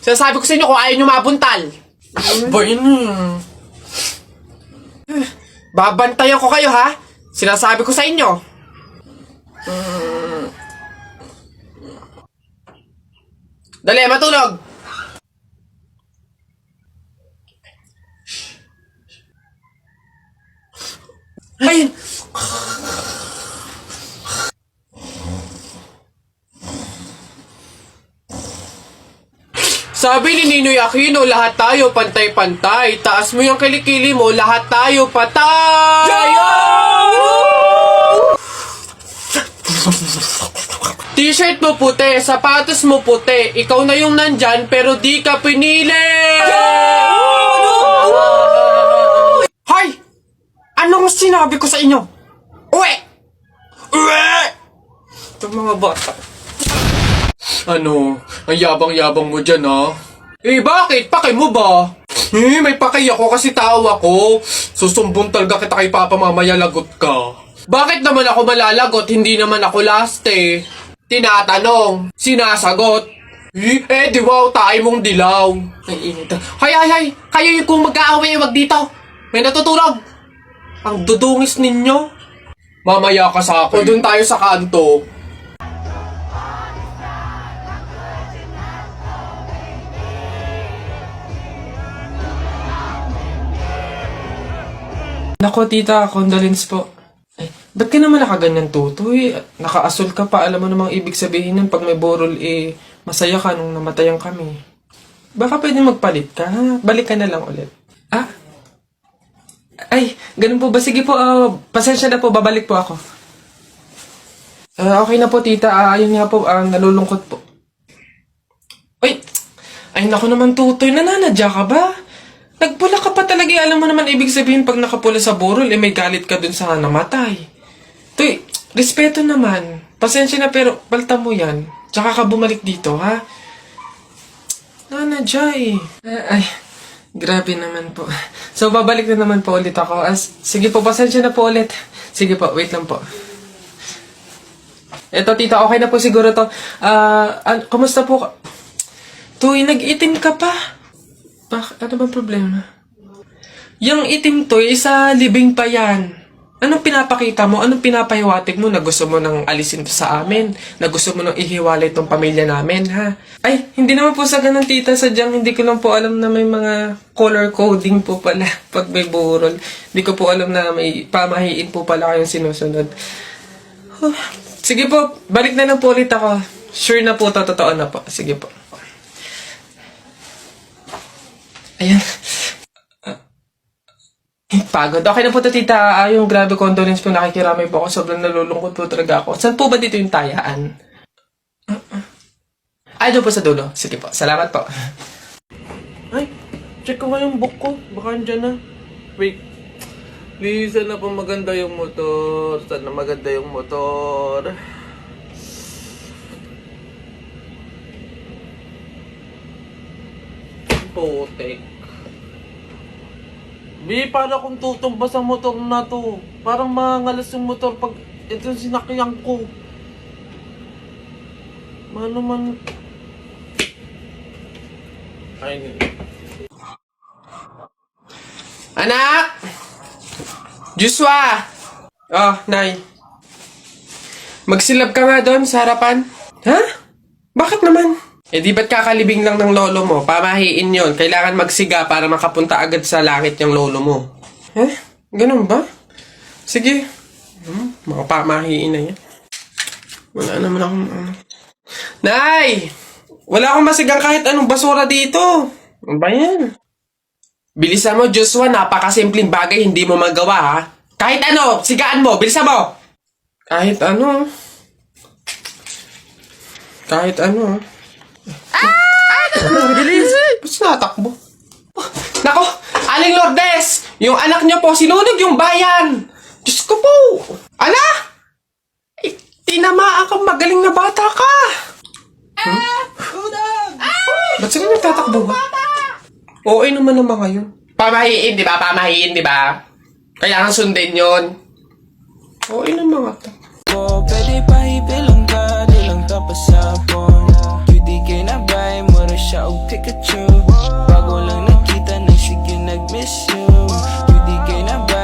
Sinasabi ko sa inyo kung ayaw nyo mabuntal. Ba yun? Babantayan ko kayo, ha? Sinasabi ko sa inyo. Dali, matulog! Ay! Sabi ni Ninoy Aquino, lahat tayo pantay-pantay. Taas mo yung kilikili mo, lahat tayo patay! T-shirt mo puti, sapatos mo puti. Ikaw na yung nandyan, pero di ka pinili! Hoy! Anong sinabi ko sa inyo? Uwe! Uwe! Itong mga bata. Ano? Ang yabang-yabang mo dyan, ha? Eh, bakit? Paki mo ba? May paki ako kasi tao ako. Susumbong talaga kita kay Papa mamaya, lagot ka. Bakit naman ako malalagot? Hindi naman ako last, eh. Tinatanong. Sinasagot. Eh, di wow, tayo mong dilaw. Ang init. Hay! Kayo yung kung mag-aaway, wag dito. May natutulog. Ang dudungis ninyo. Mamaya ka sa akin. O doon tayo sa kanto. Nako, tita, condolence po. Ay, ba't ka naman nakaganyan, tutoy? Nakaasul ka pa, alam mo namang ibig sabihin nun pag may borol, eh, masaya ka nung namatayan kami. Baka pwede magpalit ka, ha? Balik ka na lang ulit. Ah? Ay, ganun po ba? Sige po, pasensya na po, babalik po ako. Okay na po, tita. Ayun nga po, nalulungkot po. Ay, naku naman, tutoy, nananadya ka ba? Nagpula ka pa talaga, alam mo naman ibig sabihin pag nakapula sa burol, eh may galit ka dun sa namatay. Tuy, respeto naman. Pasensya na pero palta mo yan. Tsaka ka bumalik dito, ha? Nanadya eh. Ay, grabe naman po. So, babalik na naman po ulit ako. Sige po, pasensya na po ulit. Sige po, wait lang po. Eto, tita, okay na po siguro to. Kumusta po ka? Tuy, nag-itim ka pa. Ano bang problema? Yung itim to, isa libing pa yan. Anong pinapakita mo? Anong pinapahiwatig mo na gusto mo nang alisin to sa amin? Na gusto mo nang ihiwalay tong pamilya namin, ha? Ay, hindi naman po sa ganun, tita. Sadyang hindi ko lang po alam na may mga color coding po pala pag may burol. Hindi ko po alam na may pamahiin po pala kayong sinusunod. Sige po, balik na lang po ulit ako. Sure na po, totoo na po. Sige po. Ayan. Pagod. Okay na po to, tita. Yung grabe condolence po, nakikiramay po ako. Sobrang nalulungkot po talaga ako. Saan po ba dito yung tayaan? Ay, doon po sa dulo. Sige po. Salamat po. Ay, check ko nga yung book ko. Baka andyan na. Wait. Please, sana po maganda yung motor. Sana maganda yung motor. Putek. Para akong tutumba sa motor na to. Parang mangalas yung motor pag ito sinakyan ko. Mano man. Ay. Anak! Joshua! Oh, Nay. Magsilab ka nga doon sa harapan. Ha? Bakit naman? Eh di ba't kakalibing lang ng lolo mo? Pamahiin yon. Kailangan magsiga para makapunta agad sa langit yung lolo mo. Eh? Ganun ba? Sige. Mga pamahiin na yan. Wala naman akong Nay! Wala akong masigang kahit anong basura dito. Ano ba yan? Bilisan mo, Joshua. Napakasimpleng bagay hindi mo magawa, ha? Kahit ano, sigaan mo. Bilisan mo! Kahit ano. Kahit ano, bilis! Ba't natakbo? Nako! Aling Lourdes! Yung anak niyo po, sinunog yung bayan! Diyos ko po! Ala! Eh, tinamaan kang magaling na bata ka! Ba't sila nagtatakbo ba? Oo, naman ngayon. Pamahiin, di ba? Pamahiin, di ba? Kailangan sundin yun. Oo, naman nga to. Pwede pa ipilang ka, di lang tapos sa phone. Pwede kayo na ba, mura siya Pikachu. Bago lang nakita na sige nag-miss you. Hindi kayo na ba?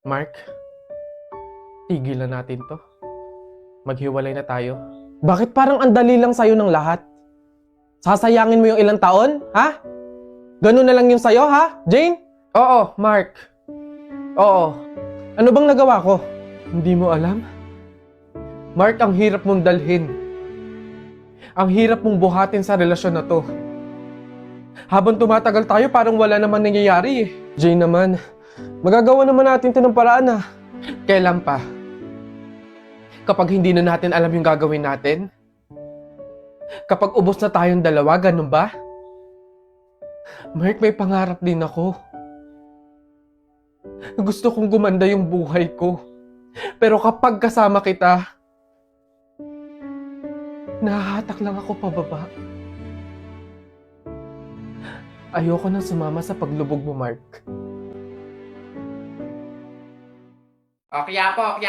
Mark, tigilan natin to. Maghiwalay na tayo. Bakit parang ang dali lang sa'yo ng lahat? Sasayangin mo yung ilang taon, ha? Ganun na lang yung sa'yo, ha, Jane? Oo, Mark. Oo. Ano bang nagawa ko? Hindi mo alam? Mark, ang hirap mong dalhin. Ang hirap mong buhatin sa relasyon na to. Habang tumatagal tayo, parang wala naman nangyayari eh. Jane naman, magagawa naman natin ito ng paraan ah. Kailan pa? Kapag hindi na natin alam yung gagawin natin? Kapag ubos na tayong dalawa, ganun ba? Mark, may pangarap din ako. Gusto kong gumanda yung buhay ko. Pero kapag kasama kita, nahahatak lang ako pababa. Ayoko nang sumama sa paglubog mo, Mark. Okyapo.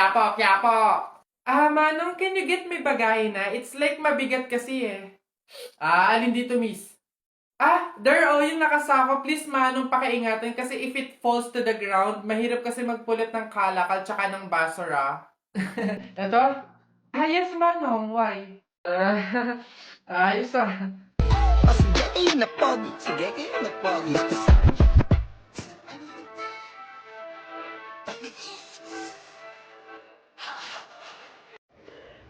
Manong, can you get me bagay na? It's like mabigat kasi eh. Alin dito, miss? There, yung nakasako. Please, Manong, pakiingatan kasi if it falls to the ground, mahirap kasi magpulot ng kalakal tsaka ng basura. Ito? Yes, Manong. Why? Ayos ah. Sige na pogi, sige kayo na pogi.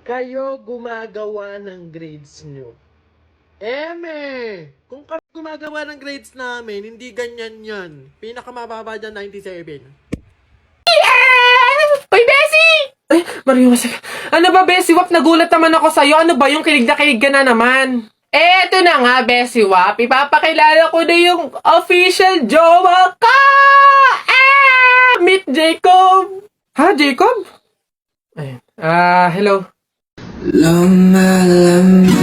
Kayo gumagawa ng grades nyo. Kung kami gumagawa ng grades namin, hindi ganyan yan. Pinakamababa dyan, 97. Uy, Bessie! Ay, Mario, ano ba, Bessie Wap? Nagulat naman ako sa'yo. Ano ba yung kilig ka na naman? Eto na nga, Bessie Wap. Ipapakilala ko na yung official jowa ka! Meet Jacob! Ha, Jacob? Ayun. Hello. Lumalamig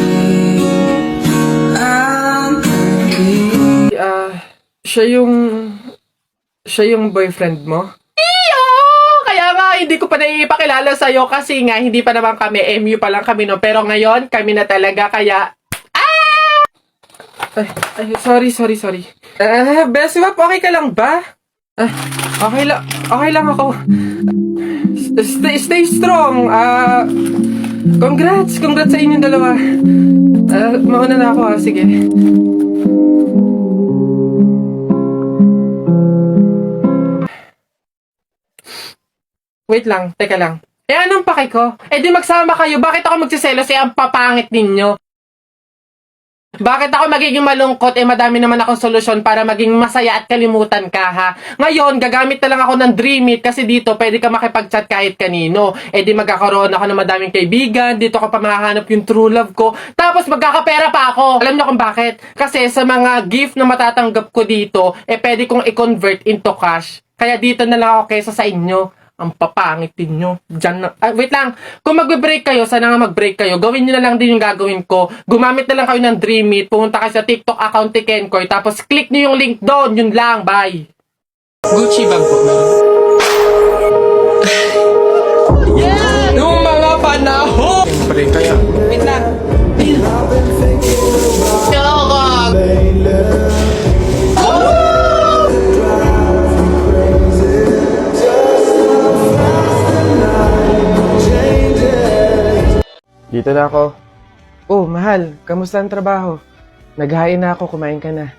ang hangin. Siya yung boyfriend mo? Iyo! Kaya nga, hindi ko pa naipakilala sa'yo kasi nga, hindi pa naman kami, MU pa lang kami, no? Pero ngayon, kami na talaga, kaya... Sorry. Bessie Wap, okay ka lang ba? Okay lang ako. Stay strong. Congrats sa inyong dalawa. Mauna na ako ha, sige. Wait lang, teka lang. Anong pake ko? Di magsama kayo, bakit ako magsiselos ang papangit ninyo? Bakit ako magiging malungkot? Madami naman akong solusyon para maging masaya at kalimutan ka, ha? Ngayon, gagamit na lang ako ng Dream It kasi dito pwede ka makipag-chat kahit kanino. Di magkakaroon ako ng madaming kaibigan, dito ko pa mahahanap yung true love ko, tapos magkakapera pa ako. Alam niyo kung bakit? Kasi sa mga gift na matatanggap ko dito, pwede kong i-convert into cash. Kaya dito na lang ako kaysa sa inyo. Ang papangit ninyo. Diyan na. Wait lang. Kung mag-break kayo, sana nga mag-break kayo. Gawin nyo na lang din yung gagawin ko. Gumamit na lang kayo ng Dream It. Pumunta kayo sa TikTok account ni Kenkoy. Tapos click nyo yung link doon. Yun lang. Bye. Gucci bag po. Yeah! Yung mga panahon! Break kaya. Wait lang. Dito na ako. Oh, mahal. Kamusta ang trabaho? Naghain na ako. Kumain ka na.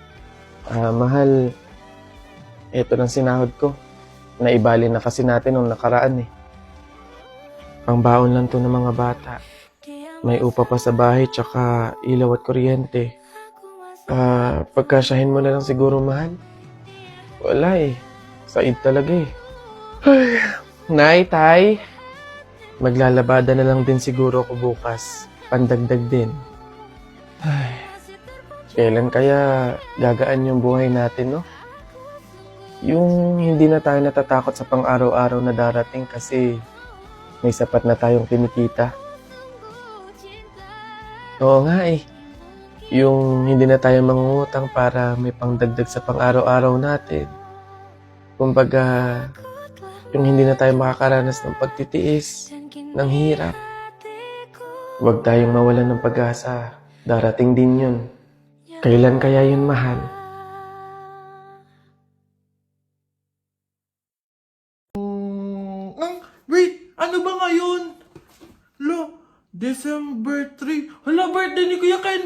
Mahal. Ito lang sinahod ko. Naibali na kasi natin nung nakaraan eh. Ang baon lang to ng mga bata. May upa pa sa bahay tsaka ilaw at kuryente. Pagkasyahin mo na lang siguro, mahal. Wala eh. Said talaga eh. Nay, tay. Maglalabada na lang din siguro ako bukas. Pandagdag din. Ay, kailan kaya gagaan yung buhay natin, no? Yung hindi na tayo natatakot sa pang-araw-araw na darating kasi may sapat na tayong kinikita. Oo nga eh. Yung hindi na tayo mangungutang para may pangdagdag sa pang-araw-araw natin. Kumbaga, yung hindi na tayo makakaranas ng pagtitiis, ng hirap. Huwag tayong mawalan ng pag-asa. Darating din yun. Kailan kaya yun, mahal? Wait, ano ba ngayon? Lo, December 3. Hala, birthday ni Kuya Ken ko.